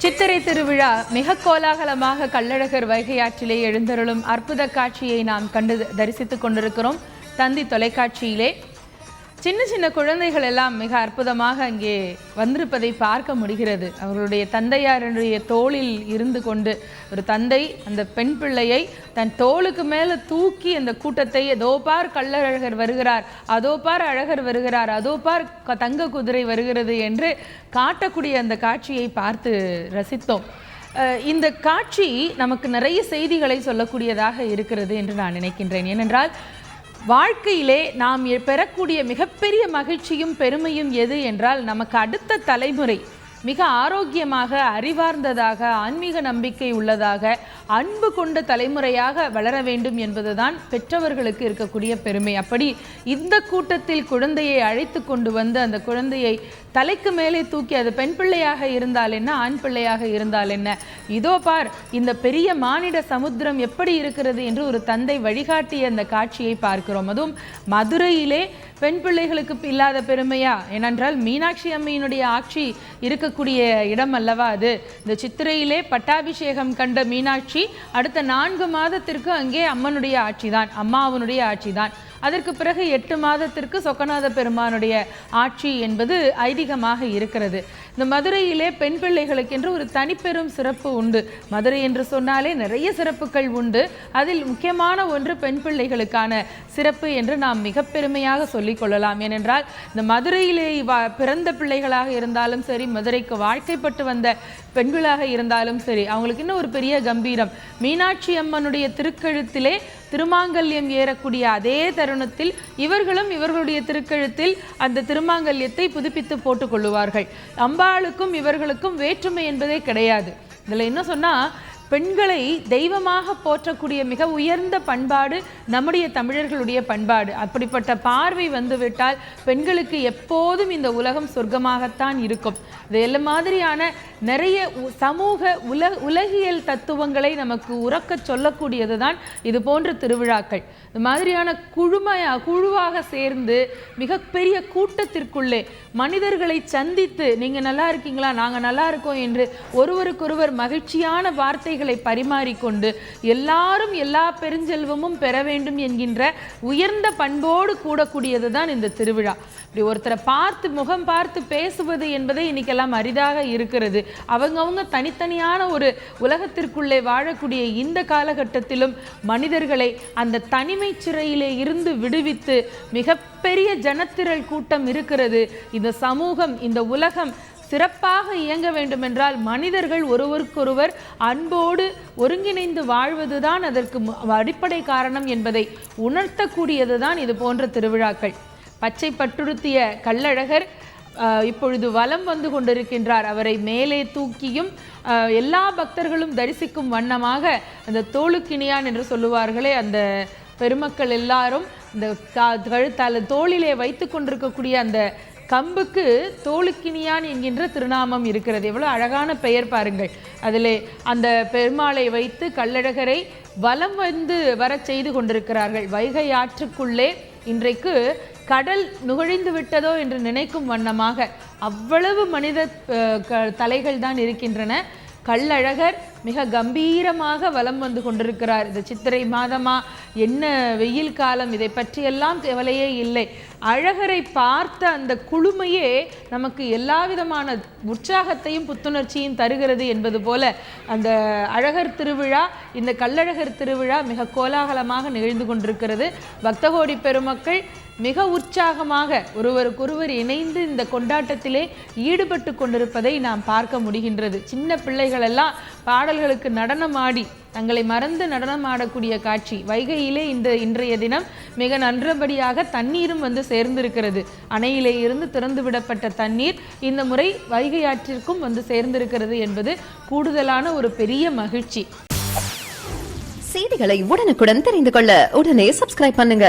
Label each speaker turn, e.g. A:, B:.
A: சித்திரை திருவிழா மிக கோலாகலமாக கள்ளழகர் வைகையாற்றிலே எழுந்தருளும் அற்புத காட்சியை நாம் கண்டு தரிசித்துக் கொண்டிருக்கிறோம். தந்தி தொலைக்காட்சியிலே சின்ன சின்ன குழந்தைகள் எல்லாம் மிக அற்புதமாக அங்கே வந்திருப்பதை பார்க்க முடிகிறது. அவர்களுடைய தந்தையாருடைய தோளில் இருந்து கொண்டு ஒரு தந்தை அந்த பெண் பிள்ளையை தன் தோளுக்கு மேலே தூக்கி அந்த கூட்டத்தை அதோ பார் கள்ளழகர் வருகிறார், அதோ பார் அழகர் வருகிறார், அதோ பார் தங்க குதிரை வருகிறது என்று காட்டக்கூடிய அந்த காட்சியை பார்த்து ரசித்தோம். இந்த காட்சி நமக்கு நிறைய செய்திகளை சொல்லக்கூடியதாக இருக்கிறது என்று நான் நினைக்கின்றேன். ஏனென்றால் வாழ்க்கையிலே நாம் பெறக்கூடிய மிகப்பெரிய மகிழ்ச்சியும் பெருமையும் எது என்றால், நமக்கு அடுத்த தலைமுறை மிக ஆரோக்கியமாக, அறிவார்ந்ததாக, ஆன்மீக நம்பிக்கை உள்ளதாக, அன்பு கொண்ட தலைமுறையாக வளர வேண்டும் என்பதுதான் பெற்றவர்களுக்கு இருக்கக்கூடிய பெருமை. அப்படி இந்த கூட்டத்தில் குழந்தையை அழைத்து கொண்டு வந்து அந்த குழந்தையை தலைக்கு மேலே தூக்கி, அது பெண் பிள்ளையாக இருந்தால் என்ன, ஆண் பிள்ளையாக இருந்தால் என்ன, இதோ பார் இந்த பெரிய மானிட சமுத்திரம் எப்படி இருக்கிறது என்று ஒரு தந்தை வழிகாட்டிய அந்த காட்சியை பார்க்கிறோம். அதுவும் மதுரையிலே பெண் பிள்ளைகளுக்கு இல்லாத பெருமையா? ஏனென்றால் மீனாட்சி அம்மையினுடைய ஆட்சி இருக்கக்கூடிய இடம் அல்லவா அது. இந்த சித்திரையிலே பட்டாபிஷேகம் கண்ட மீனாட்சி அடுத்த 4 மாதத்திற்கு அங்கே அம்மனுடைய ஆட்சி தான், அம்மாவனுடைய ஆட்சி தான். அதற்கு பிறகு 8 மாதத்திற்கு சொக்கநாத பெருமானுடைய ஆட்சி என்பது ஐதீகமாக இருக்கிறது. இந்த மதுரையிலே பெண் பிள்ளைகளுக்கென்று ஒரு தனிப்பெரும் சிறப்பு உண்டு. மதுரை என்று சொன்னாலே நிறைய சிறப்புகள் உண்டு. அதில் முக்கியமான ஒன்று பெண் பிள்ளைகளுக்கான சிறப்பு என்று நாம் மிக பெருமையாக சொல்லிக் கொள்ளலாம். ஏனென்றால் இந்த மதுரையிலே பிறந்த பிள்ளைகளாக இருந்தாலும் சரி, மதுரைக்கு வாழ்க்கைப்பட்டு வந்த பெண்களாக இருந்தாலும் சரி, அவங்களுக்கு இன்னும் ஒரு பெரிய கம்பீரம். மீனாட்சி அம்மனுடைய திருக்கழுத்திலே திருமாங்கல்யம் ஏறக்கூடிய அதே தருணத்தில் இவர்களும் இவர்களுடைய திருக்கழுத்தில் அந்த திருமாங்கல்யத்தை புதுப்பித்து போட்டுக் கொள்ளுவார்கள். அம்பாளுக்கும் இவர்களுக்கும் வேற்றுமை என்பதே கிடையாது. இதில் என்ன சொன்னால், பெண்களை தெய்வமாக போற்றக்கூடிய மிக உயர்ந்த பண்பாடு நம்முடைய தமிழர்களுடைய பண்பாடு. அப்படிப்பட்ட பார்வை வந்துவிட்டால் பெண்களுக்கு எப்போதும் இந்த உலகம் சொர்க்கமாகத்தான் இருக்கும். இது எல்லா மாதிரியான நிறைய சமூக உலகியல் தத்துவங்களை நமக்கு உறக்க சொல்லக்கூடியது தான் இது போன்ற திருவிழாக்கள். இந்த மாதிரியான குழுவாக சேர்ந்து மிகப்பெரிய கூட்டத்திற்குள்ளே மனிதர்களை சந்தித்து, நீங்கள் நல்லா இருக்கீங்களா, நாங்கள் நல்லா இருக்கோம் என்று ஒருவருக்கொருவர் மகிழ்ச்சியான வார்த்தைகளை பரிமாறிக்கொண்டு எல்லாரும் எல்லா பெருஞ்செல்வமும் பெற வேண்டும் என்கின்ற உயர்ந்த பண்போடு கூடக்கூடியது தான் இந்த திருவிழா. இப்படி ஒருத்தரை பார்த்து முகம் பார்த்து பேசுவது என்பதை இன்னைக்கெல்லாம் அரிதாக இருக்கிறது. அவங்கவுங்க தனித்தனியான ஒரு உலகத்திற்குள்ளே வாழக்கூடிய இந்த காலகட்டத்திலும் மனிதர்களை அந்த தனிமை சிறையிலே இருந்து விடுவித்து மிகப்பெரிய ஜனத்திரள் கூட்டம் இருக்கிறது. இந்த சமூகம், இந்த உலகம் சிறப்பாக இயங்க வேண்டுமென்றால் மனிதர்கள் ஒருவருக்கொருவர் அன்போடு ஒருங்கிணைந்து வாழ்வதுதான் அதற்கு அடிப்படை காரணம் என்பதை உணர்த்தக்கூடியது தான் இது போன்ற திருவிழாக்கள். பச்சை பட்டுடுத்திய கள்ளழகர் இப்பொழுது வலம் வந்து கொண்டிருக்கின்றார். அவரை மேலே தூக்கியும் எல்லா பக்தர்களும் தரிசிக்கும் வண்ணமாக அந்த தோளுக்கினியான் என்று சொல்லுவார்களே, அந்த பெருமக்கள் எல்லாரும் இந்த தோளிலே வைத்து கொண்டிருக்கக்கூடிய அந்த கம்புக்கு தோளுக்கினியான் என்கின்ற திருநாமம் இருக்கிறது. எவ்வளோ அழகான பெயர் பாருங்கள். அதிலே அந்த பெருமாளை வைத்து கள்ளழகரை வலம் வந்து வர செய்து கொண்டிருக்கிறார்கள். வைகை ஆற்றுக்குள்ளே இன்றைக்கு கடல் நுழைந்து விட்டதோ என்று நினைக்கும் வண்ணமாக அவ்வளவு மனித தலைகள் தான் இருக்கின்றன. கள்ளழகர் மிக கம்பீரமாக வலம் வந்து கொண்டிருக்கிறார். இந்த சித்திரை மாதமா, என்ன வெயில் காலம், இதை பற்றியெல்லாம் கவலையே இல்லை. அழகரை பார்த்த அந்த குளுமையே நமக்கு எல்லா விதமான உற்சாகத்தையும் புத்துணர்ச்சியும் தருகிறது என்பது போல அந்த அழகர் திருவிழா, இந்த கள்ளழகர் திருவிழா மிக கோலாகலமாக நிகழ்ந்து கொண்டிருக்கிறது. பக்தகோடி பெருமக்கள் மிக உற்சாகமாக ஒருவருக்கொருவர் இணைந்து இந்த கொண்டாட்டத்திலே ஈடுபட்டு கொண்டிருப்பதை நாம் பார்க்க முடிகின்றது. சின்ன பிள்ளைகள் எல்லாம் பாடல்களுக்கு நடனமாடி தங்களை மறந்து நடனம் ஆடக்கூடிய காட்சி. வைகையிலே இன்றைய தினம் மிக நன்றபடியாக தண்ணீரும் வந்து சேர்ந்திருக்கிறது. அணையிலே இருந்து திறந்து விடப்பட்ட தண்ணீர் இந்த முறை வைகை ஆற்றிற்கும் வந்து சேர்ந்திருக்கிறது என்பது கூடுதலான ஒரு பெரிய மகிழ்ச்சி.
B: செய்திகளை உடனுக்குடன் தெரிந்து கொள்ள உடனே சப்ஸ்கிரைப் பண்ணுங்க.